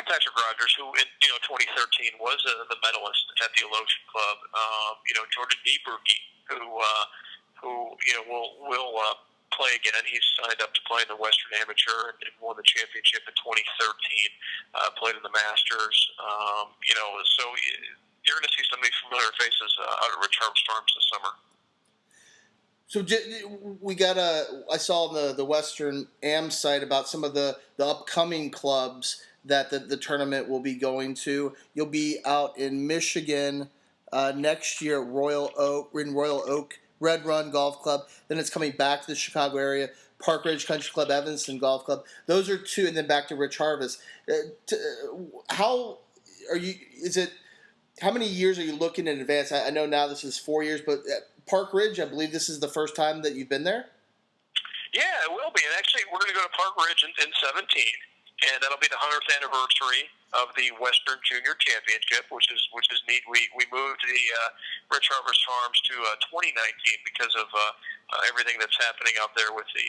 Patrick Rogers, who in 2013 was the medalist at the Alotian Club. Jordan Nieberge, who will play again. He's signed up to play in the Western Amateur and won the championship in 2013. Played in the Masters. So you're going to see some of these familiar faces out at Rich Harvest Farms this summer. So we got I saw on the Western Am site about some of the upcoming clubs that the tournament will be going to. You'll be out in Michigan next year at Royal Oak Red Run Golf Club. Then it's coming back to the Chicago area. Park Ridge Country Club, Evanston Golf Club. Those are two, and then back to Rich Harvest. How are you? How many years are you looking in advance? I know now this is 4 years, but at Park Ridge, I believe this is the first time that you've been there? Yeah, it will be. And actually, we're going to go to Park Ridge in 17, and that'll be the 100th anniversary of the Western Junior Championship, which is neat. We moved the Rich Harvest Farms to 2019 because of everything that's happening out there with the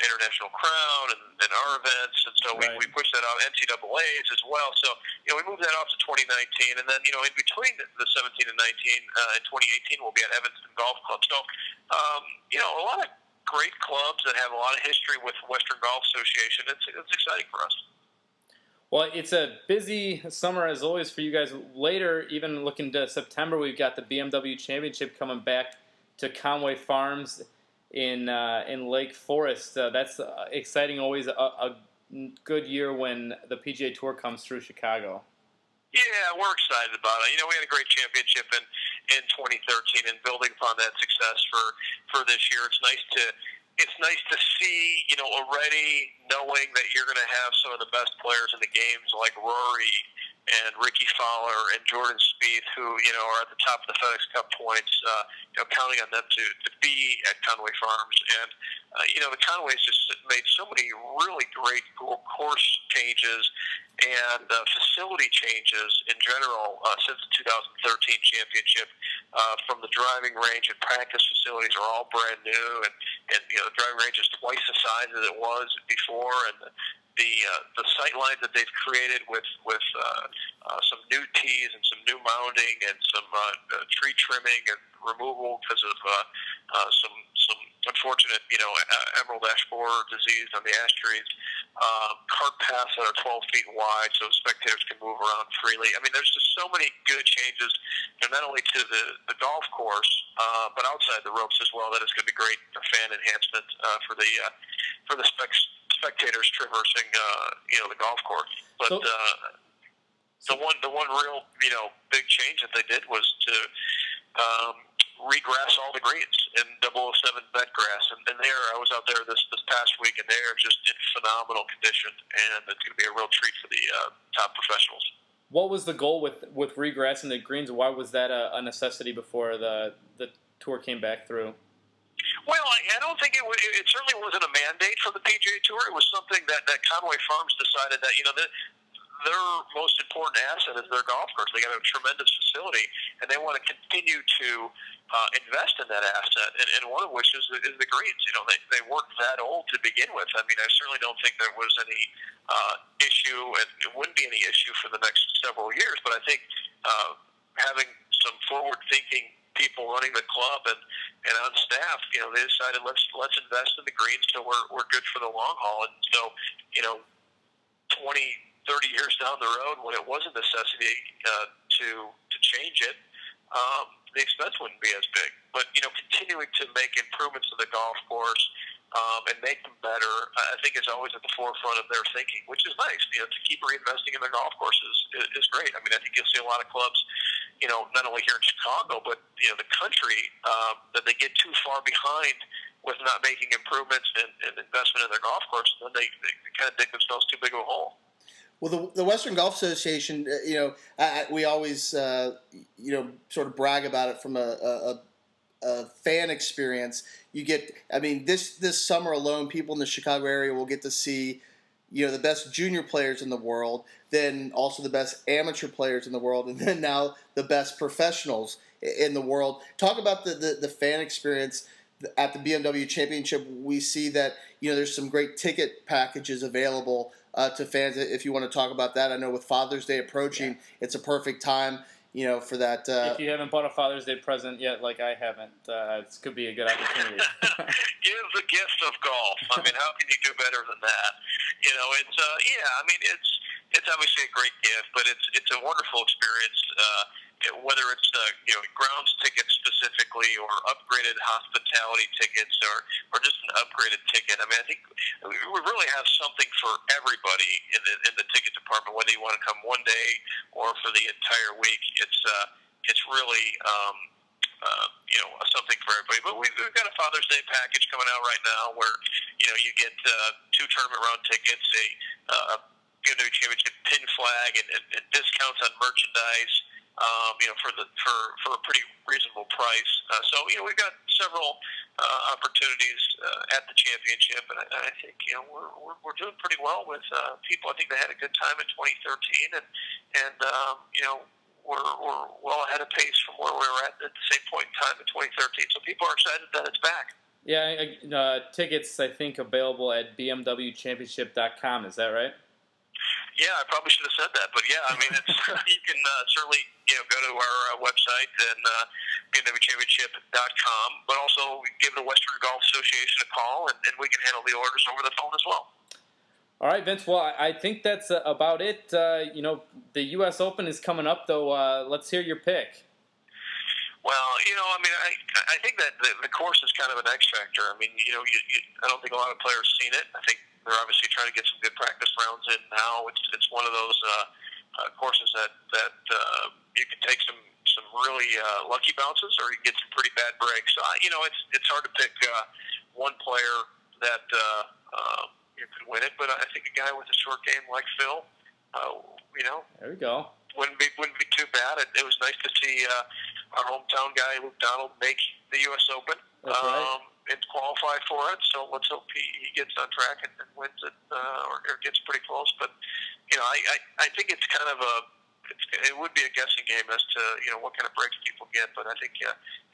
International Crown and our events, and so we pushed that out, NCAA's as well. So we moved that off to 2019, and then in between the 17 and 19 in 2018 we'll be at Evanston Golf Club. So a lot of great clubs that have a lot of history with Western Golf Association. It's exciting for us. Well, it's a busy summer as always for you guys. Later, even looking to September, we've got the BMW Championship coming back to Conway Farms in Lake Forest. That's exciting. Always a good year when the PGA Tour comes through Chicago. Yeah, we're excited about it. We had a great championship in 2013, and building upon that success for this year, it's nice to see, already knowing that you're going to have some of the best players in the games like Rory and Ricky Fowler and Jordan Spieth, who, are at the top of the FedEx Cup points, counting on them to be at Conway Farms. And, the Conways just made so many really great course changes and facility changes in general since the 2013 championship. From the driving range and practice facilities are all brand new, and the driving range is twice the size as it was before, and the sight lines that they've created with some new tees and some new mounding and some tree trimming and removal because of some unfortunate emerald ash borer disease on the ash trees, cart paths that are 12 feet wide so spectators can move around freely. I mean, there's just so many good changes, not only to the golf course but outside the ropes as well. That is going to be great fan enhancement for the spectators traversing the golf course. But the one real big change that they did was to regrass all the greens in 007 bed grass, and I was out there this past week, and they are just in phenomenal condition, and it's going to be a real treat for the top professionals. What was the goal with regrassing the greens? Why was that a necessity before the tour came back through? Well, I don't think it certainly wasn't a mandate from the PGA Tour. It was something that Conway Farms decided that their most important asset is their golf course. They got a tremendous facility, and they want to continue to invest in that asset. And one of which is the greens. They weren't that old to begin with. I mean, I certainly don't think there was any issue, and it wouldn't be any issue for the next several years. But I think having some forward-thinking people running the club and on staff, they decided let's invest in the greens so we're good for the long haul. And so, 20-30 years down the road, when it was a necessity to change it, the expense wouldn't be as big. But continuing to make improvements to the golf course and make them better, I think is always at the forefront of their thinking, which is nice. To keep reinvesting in their golf courses is great. I mean, I think you'll see a lot of clubs, not only here in Chicago, but the country, that they get too far behind with not making improvements and investment in their golf course, and then they kind of dig themselves too big of a hole. Well, the Western Golf Association, we always, sort of brag about it from a fan experience. You get, this summer alone, people in the Chicago area will get to see, the best junior players in the world, then also the best amateur players in the world, and then now the best professionals in the world. Talk about the fan experience at the BMW Championship. We see that, there's some great ticket packages available to fans. If you want to talk about that, I know with Father's Day approaching, it's a perfect time, for that. If you haven't bought a Father's Day present yet, like I haven't, this could be a good opportunity. Give the gift of golf. I mean, how can you do better than that? It's obviously a great gift, but it's a wonderful experience. Whether it's grounds tickets specifically, or upgraded hospitality tickets, or just an upgraded ticket. I mean, I think we really have something for everybody in the ticket department. Whether you want to come one day or for the entire week, it's really something for everybody. But we've got a Father's Day package coming out right now where you get 2 tournament round tickets, a BMW Championship pin flag, and discounts on merchandise. For a pretty reasonable price. So we've got several opportunities at the championship, and I think we're doing pretty well with people. I think they had a good time in 2013, and we're well ahead of pace from where we were at the same point in time in 2013. So people are excited that it's back. Yeah, tickets I think available at bmwchampionship.com. Is that right? Yeah, I probably should have said that, but yeah, I mean, it's you can certainly go to our website and bmwchampionship.com, but also give the Western Golf Association a call, and we can handle the orders over the phone as well. All right, Vince. Well, I think that's about it. The U.S. Open is coming up, though. Let's hear your pick. Well, I think that the course is kind of an X factor. I mean, I don't think a lot of players seen it. I think they're obviously trying to get some good practice rounds in now. It's one of those courses that you can take some really lucky bounces, or you can get some pretty bad breaks. It's hard to pick one player that could win it, but I think a guy with a short game like Phil, there we go. Wouldn't be too bad. It was nice to see our hometown guy Luke Donald make the U.S. Open. That's right. And qualify for it. So let's hope he gets on track and wins it, or gets pretty close. But I think it's kind of it would be a guessing game as to what kind of breaks people get. But I think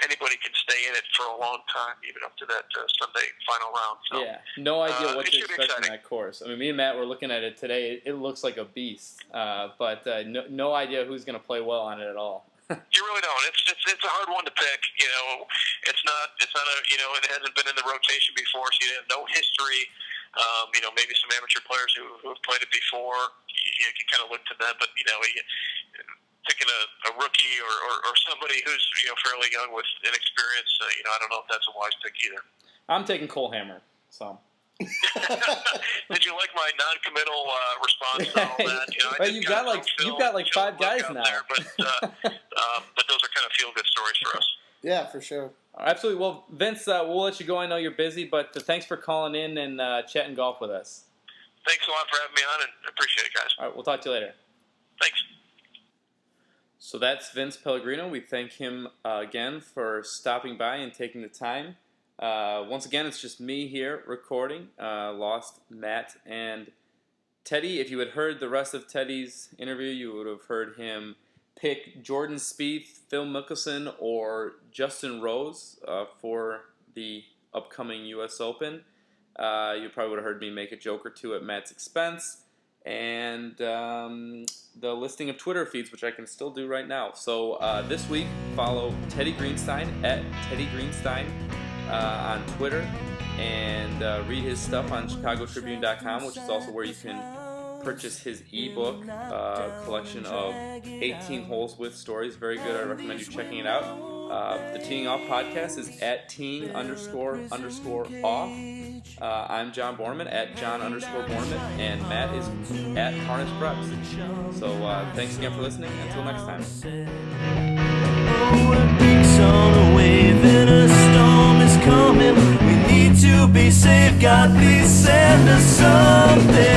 anybody can stay in it for a long time, even up to that Sunday final round. So yeah, no idea what to expect from that course. I mean, me and Matt were looking at it today. It looks like a beast, but no idea who's going to play well on it at all. You really don't. It's a hard one to pick. It's not a it hasn't been in the rotation before, so you have no history. Maybe some amateur players who have played it before, you can kind of look to them. But picking a rookie or somebody who's fairly young with inexperience, I don't know if that's a wise pick either. I'm taking Cole Hammer. So. Did you like my non-committal response to all that? You've got like 5 guys now. There, but those are kind of feel-good stories for us. Yeah, for sure. Absolutely. Well, Vince, we'll let you go. I know you're busy, but thanks for calling in and chatting golf with us. Thanks a lot for having me on, and appreciate it, guys. All right, we'll talk to you later. Thanks. So that's Vince Pellegrino. We thank him again for stopping by and taking the time. Once again, it's just me here recording. Lost Matt and Teddy. If you had heard the rest of Teddy's interview, you would have heard him pick Jordan Spieth, Phil Mickelson, or Justin Rose for the upcoming U.S. Open. You probably would have heard me make a joke or two at Matt's expense. And the listing of Twitter feeds, which I can still do right now. So this week, follow Teddy Greenstein at Teddy Greenstein on Twitter, and read his stuff on ChicagoTribune.com, which is also where you can purchase his ebook, collection of 18 holes with stories. Very good. I recommend you checking it out. The Teeing Off podcast is at teeing__off. I'm John Borneman at John_Borneman, and Matt is at Harness Preps. So thanks again for listening. Until next time. Coming, we need to be safe. God, please send us something.